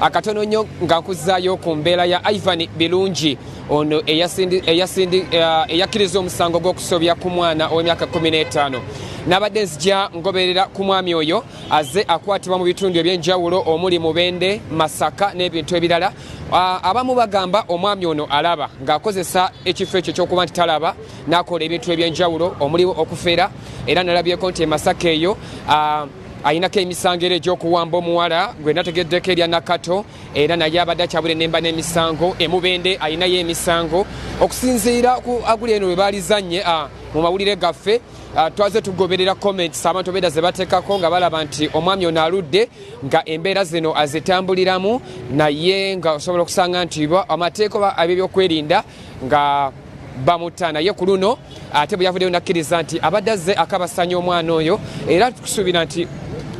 akatono nnyo nga nkuzaayo ku mbeera ya Ivan Birungi ono eyakkiriza omusango gw'okusobya ku mwana ow'emyaka 15 n'abadde nzija ngoberera ku mwami oyo azze akwatibwa mu bitundu eby'enjawulo omuli Mubende, Masaka n'ebintu ebirala. Abamu bagamba omwami ono alaba ng'akozesa ekifo ekyo ky'okuba nti talaba n'akola ebintu eby'enjawulo omuli okufera, era nalabyeko nti Masaka eyo ayinako emisango era egy'okuwamba omuwala gwe nategeddeko erya Nakato, era naye abadde akyabula ennemba n'emisango. Mubende ayinayo emisango okusinziira ku aguli eno bwe baalizanye mu mawulire gaffe. Twaze tugoberera comments abantu beda ze batekako nga balaba nti omwami ono aludde nga embeera zino azitambuliramu, naye nga osobola okusanga nti amateeka ab'ebyokwerinda nga bamutta naye ku luno ate bwe yavuddeyo nakkiriza nti abadde azze akabasanya omwana oyo, era tukusuubira nti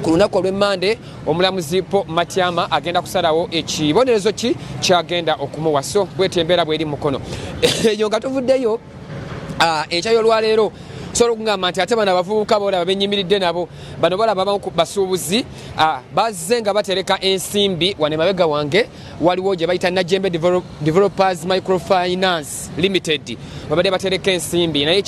ku lunaku olw'Emmande omulamuzi Paul Matyama agenda kusalawo ekibonerezo ki kyagenda okumuwa. So bwetyo embeera bweri mukono eyo nga tuvuddeyo ekyayo olwaleero solo kungamba nti ate bano abavubuka boolaba benyimiridde nabo bano balaba abamu ku basuubuzi bazze nga batereka ensimbi wane mabega wange waliwo gye bayita Najjembe Developers Microfinance Limited babadde batereka ensimbi naye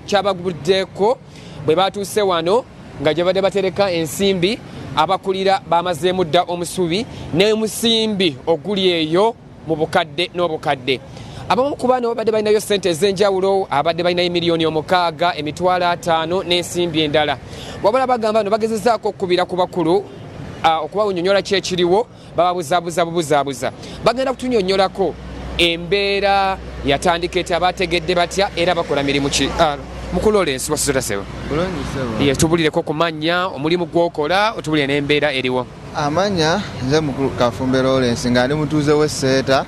kyabaguddeko bwe batuuse wano nga gye badde batereka ensimbi abakulira bamazeemu dda omusubi n'emusimbi oguli eyo mu bukadde n'obukadde. Abamu ku bano badde balinayo ssente ez'enjawulo, abadde balinayo miliyoni 6, emitwalo 5 n'ensimbi endala. Wabula bagamba bano bagezezaako okubira ku bakulu okubawunyonnyola ki ekiriwo, bababuzaabuza. Bagenda kutunyonnyolako embeera yatandika eti abategedde batya era bakola mirimu ki. Mukulu Lawrence wasizota sebo. Ye tubulireko ku mannya, omulimu gw'okola, otubulire n'embeera eriwo. Amanya nze Mukulu Kafumbe Lawrence nga ndi mutuuze w'esseeta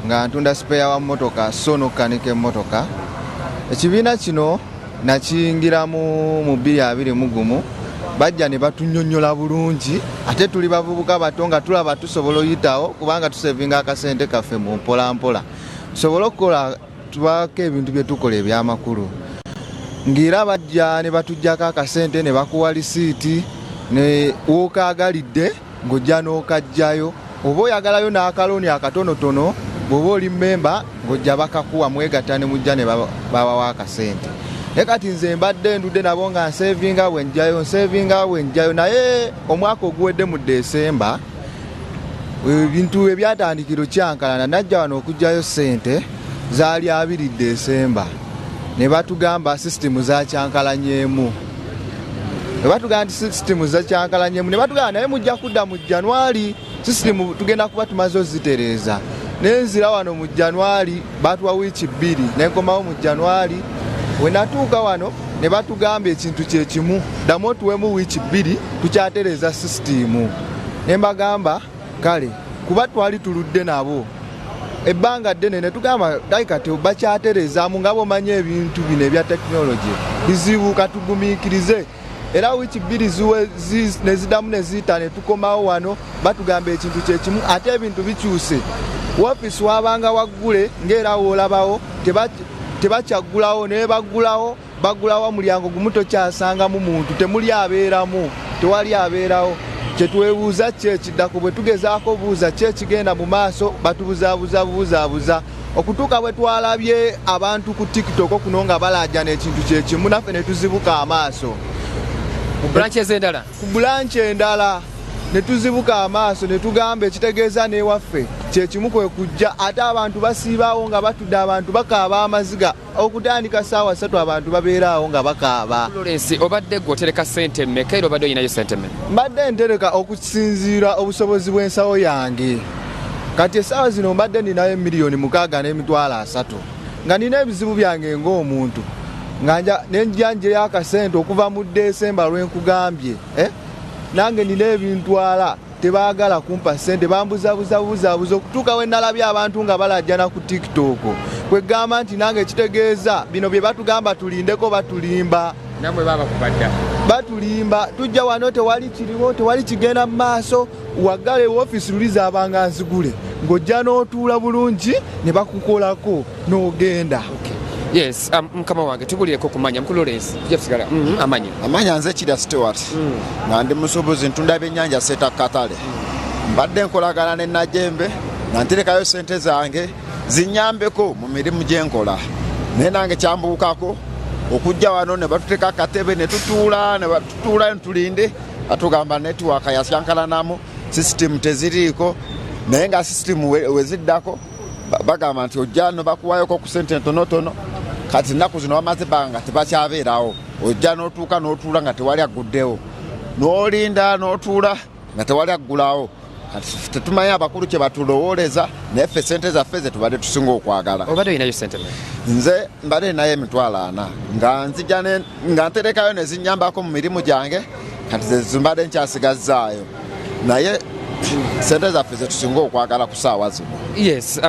nga ntunda spare wa mmotoka so n'okkanika emmotoka. Ekibiina kino nakiyingiramu mu 2021 bajja ne batunnyonnyola bulungi, ate tuli bavubuka bato nga tulaba tusobola oyitawo kubanga tusevinga akasente kaffe mu mpolampola tusobola okukola tubako ebintu bye tukola ebyamakulu. Ngira bajja ne batujjako akasente ne bakuwa lisiiti ne wookaagalidde ng'ojja n'okajjayo, oba oyagalayo n'akalooni akatonotono bw'oba oli mmemba ng'ojja bakakuwa mwegatta ne mujja ne babawa akasente. Naye kati nze mbadde ndudde nabo nga nsevinga bwe njayo naye omwaka oguwedde mu Desemba ebintu ebyatandikiro kyankalana najja wano okujjayo ssente zaali 2 Desemba ne batugamba sisitemu zakyankalanyeemu. Ne batugamba nti sisitemu zakyankalanyeemu, ne batugamba naye mujja kudda mu January sisitemu tugenda kuba tumaze ozitereeza. Nenzira wano mu January batuwa wiiki 2 nenkomawo mu January. We natuuka wano ne batugamba ekintu kye kimu, ddamu otuwemu wiiki 2 tukyatereeza sisitemu. Ne mbagamba kale kuba twali tuludde nabo ebbanga ddene ne tugamba kati bakyatereezaamu nga bw'omanyi ebintu bino ebya tekinologi bizibu katugumiikirize. Era wiiki 2 ne ziddamu ne ziyita ne tukomawo wano batugamba ekintu kye kimu, ate ebintu bikyuse. Wafisi wabanga waggule ng'era woolabawo tebakyaggulawo ne bagulawo mulyango gumu tokyasangamu muntu, temuli abeeramu, tewali abeerawo. Kyetwebuuza kyekiddako bwe tugezaako buuza kyekigenda mu maaso batubuzaabuza okutuuka bwe twalabye abantu ku TikTok kuno nga balaajana ekintu kye kimu naffe ne tuzibuka amaaso. Ku bulanchi endala ne tuzibuka amaaso ne tugamba ekitegeeza n'ewaffe kye kimu kwe kujja, ate abantu basiibaawo nga batudde, abantu bakaaba amaziga okutandika ssaawa 3 abantu babeeraawo nga bakaaba. Lawrence, obadde gwotereka ssente mmeka era obadde oyinayo ssente mmeka? Mbadde ntereka okusinziira obusobozi bw'ensawo yange. Kati essaawa zino mbadde ninayo miliyoni 6.3 nga nina ebizibu byange ng'omuntu nga nenjanjeyo akasente okuva mu Desemba lwenkugambye nange nina ebintwala tebaagala kumpa ssente, bambuzabuza okutuuka we nalabye abantu nga balajjana ku TikTok kwegamba nti nange kitegeeza bino bye batugamba tulindeko batulimba. Namwe baba kubadda batulimba, tujja wano tewali kiriwo, tewali kigenda mu maaso, waggale woofiisi luliza abanga nzigule ng'ojja n'otuula bulungi ne bakukolako n'ogenda. Yes, mukama wange tubulireko kumanya Mukulu Lawrence jefusigala amanya nze Kira Stewart nga ndi musuubuzi ntunda ebyennyanja Seeta Katale. mbadde nkolagana ne Najjembe nga nterekayo ssente zange zinyambeko mu mirimu gye nkola naye nange kyambuukako okujja wano ne batuteeka akatebe ne tutuula ne tulinde batugamba netiwaaka yasyankalanamu sisitimu teziriiko naye nga sisitimu weziddako bagamba nti ojja no bakuwayoko ku ssente ntonotono kati nnaku zino bamaze banga tebakyabeerawo ojja n'otuuka n'otuula nga tewali agguddewo n'olinda n'otuula nga tewali aggulawo kati tetumanyi abakulu kye batulowooleza naye ffe ssente zaffe ze tubadde tusinga okwagala. Obadde olinayo ssente? Nze mbadde nayo emitwalo 40 nga nterekayo ne zinnyambako mu mirimu gyange kati zimbadde nkyasigazzaayo naye ssente zaffe ze tusinga okwagala ku ssaawa zino. Yes,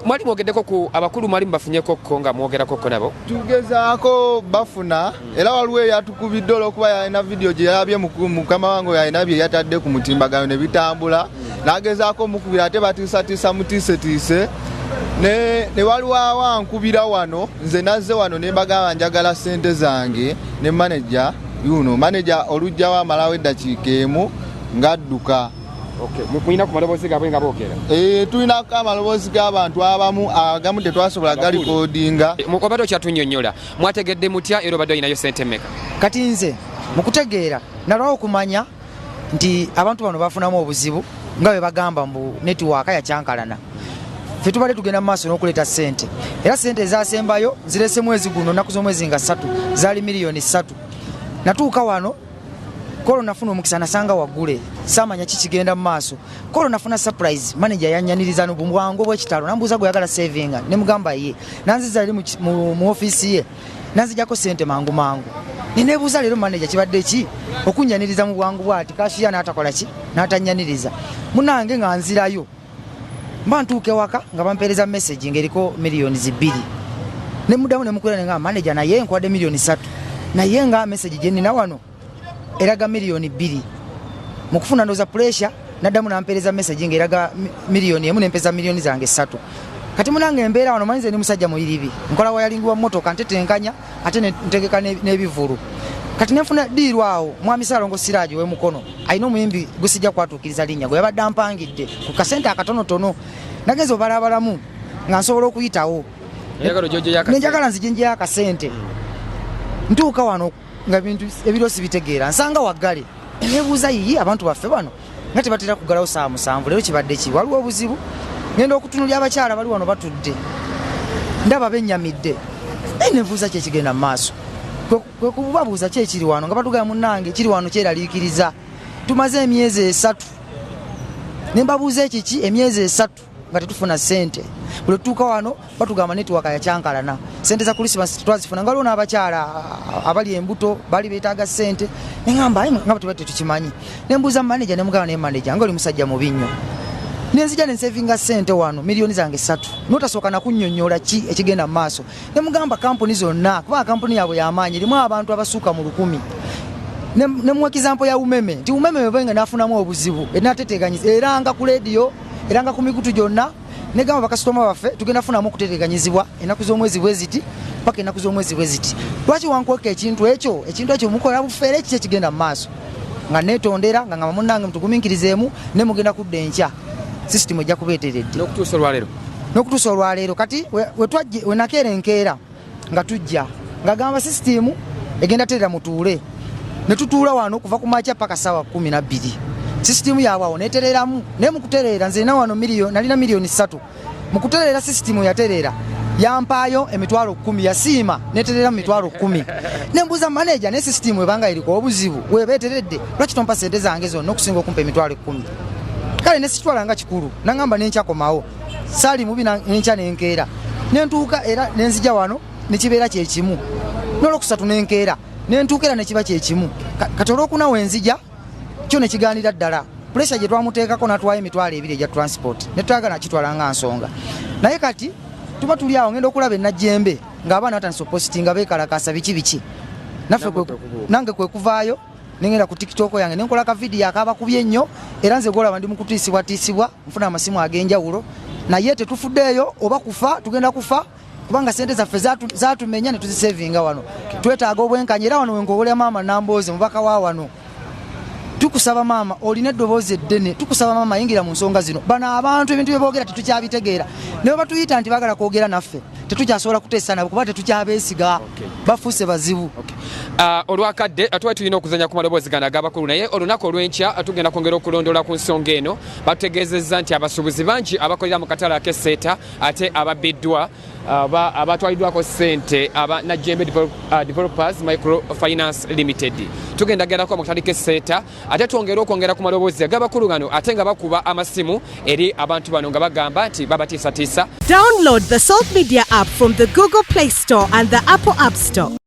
mwali mwogeddeko ku abakulu mwali mubafunyeko ko nga mwogerakoko nabo? Tugezaako bafuna era waliwo eyatukubidde olw'okuba yalina vidiyo gye yalabye mukama wange yalina bye yatadde ku mutimbagano ne bitambula n'agezaako mukubira ate batiisatiisa mutiisetiise ne waliwo awankubira wano nze nazze wano ne mbagamba njagala ssente zange ne maneja maneja olujjawo amalawo eddakiika emu ng'adduka. Mulina ku maloboozi gaabwe nga boogera? Tulinako amaloboozi g'abantu abamu agamu tetwasobola galikodinga. Obadde okyatunnyonnyola mwategedde mutya era obadde olinayo ssente mmeka? Kati nze mu kutegeera nalwawo okumanya nti abantu bano bafunamu obuzibu nga bwe bagamba mbu netiwaaka yakyankalana. Ffe tubadde tugenda mu maaso n'okuleeta ssente era ssente ezaasembayo zirese mwezi guno nnaku z'omwezi nga 3 zaali miliyoni 3. Natuuka wano kolo nafuna omukisa nasanga waggule saamanya kikigenda mu maaso. Kolo nafuna surprise manager yanyaniriza no bwangu bw'ekitalo nambuuza gwe yagala savinga ne mugamba ye nanziza eri mu office ye nanzijako ssente mangu nineebuuza leero manager kibadde ki okunyaniriza mu bwangu bwati kashiya n'atakola ki n'atanyaniriza munange nga nzirayo mba ntuuke waka nga bampeereza message ng'eriko miliyoni 2 ne mudamu ne mukulira nga manager naye nkwadde miliyoni 3 naye nga message gye nina wano eraga miliyoni 2 mu kufuna ndoza pressure naddamu nampeereza message ng'eraga miliyoni 1 nempeza miliyoni zange 3 kati munange embeera wano manyize ni musajja muyiribi nkola wayalingiwa mmotoka ntetenkanya ate ntegeka n'ebivulu kati nefuna diirwawo mwami Salongo Siraaji we mukono ayina omuyimbi gusijja kwatuukiriza linnya gwe yabadde ampangidde ku kasente akatonotono nagenza obalabalamu nga nsobola okuyitawo nenjagala nzijinje akasente ntuuka wano nga bintu ebirosi bitegeera nsanga waggale nebuuza yiyi abantu baffe bano nga tebatera kugalawo saa 7 leero kibadde ki waliwo obuzibu ngenda okutunulya abakyala bali wano batudde ndaba bennyamidde nebuuza kyekigenda mu maaso kwe kubabuuza kyekiri wano nga batugaya munnange kiri wano kyeraliikiriza tumaze emyezi 3 ne mbabuuza ekiki emyezi 3 nga tetufuna ssente buli tutuuka wano batugamba netiwaaka yakyankalana ssente za Christmas twazifuna nga waliwo n'abakyala abali embuto bali beetaaga ssente neŋŋamba nga batubadde tukimanyi ne mbuuza manager ne mugamba naye manager nga oli musajja mubi nnyo nenzija ne nsevinga ssente wano miliyoni zange 3 n'otasooka nakunnyonnyola ki ekigenda mu maaso ne mugamba kampuni zonna kubanga kampuni yaabwe y'amaanyi erimu abantu abasuuka mu 100 ne muwa kizampo ya umeme nti umeme webenga nafunamu obuzibu enateteeganyiza era nga ku lediyo era nga ku mikutu gyonna negamba bakasitoma baffe tugenda funamu okuteteeganyizibwa ennaku z'omwezi bweziti paka ennaku z'omwezi bweziti lwaki wankweka ekintu ekyo mukola bufeere ki ekigenda mu maaso nga neetondera nga ngamba munnange mutugumiikirizeemu ne mugenda kudda enkya sisitimu ejja kubeeteredde n'okutuusa olwaleero kati we nakeera enkeera nga tujja nga gamba sisitimu egenda terera mutuule ne tutuula wano kuva ku makya paka ssaawa 12 sisitimu yaabwawo netereramu naye mukutereera nze na wano nalina miliyoni 3 mukutereera sisitimu yatereera yampaayo emitwalo 10 yasiima neterera mu mitwalo 10 nembuuza manager ne sisitimu ebanga eriko obuzibu webeeteredde lwaki tompa ssente zange zonna okusinga okumpa emitwalo 10 kale nesitwala nga kikulu nangamba nenkyakomawo saali mubi nenkya nenkeera nentuuka era nenzija wano nekibeera kyekimu n'olwokusatu nenkeera nentuukera nekiba kyekimu kati olwokuna wenzija kyo nekigaanira ddala pressure gye twamuteekako natwayo emitwalo 2 egya transport netwagala nakitwala nga nsonga naye kati tuba tuli awo ngenda okulaba Najjembe ng'abaana batandise opositinga beekalakaasa biki nange kwe kuvaayo nengenda ku TikTok yange nenkola ka video akabakubye nnyo era nze golaba ndi mu kutiisibwa nfuna amasimu ag'enjawulo naye tetufuddeeyo oba kufa tugenda kufa kubanga ssente zaffe zaatumenya ne tuzisevinga wano twetaaga obwenkanya era wano wenkobolya maama Nambooze mubaka wa wano tukusaba maama olina eddoboozi eddene tukusaba maama yingira mu nsonga zino bano abantu ebintu bye boogera tetukyabitegeera ne batuyita nti baagala kwogera naffe tetukyasobola kuteesa nabo kuba tetukyabeesiga bafuuse bazibu. Olwakadde twali tulina okuzanya ku maloboozi gano ag'abakulu naye olunaku olw'enkya tugenda kwongera okulondoola ku nsonga eno. Batutegeezezza nti abasuubuzi bangi abakolera mu katale ak'esseeta ate ababbiddwa abatwaliddwako ssente aba Najjembe Developers Microfinance Limited. Tugenda gerako mu katale k'esseeta ate twongera okwongera ku maloboozi ag'abakulu gano ate nga bakuba amasimu eri abantu bano nga bagamba nti babatiisatiisa. Download the Salt Media app from the Google Play Store and the Apple App Store.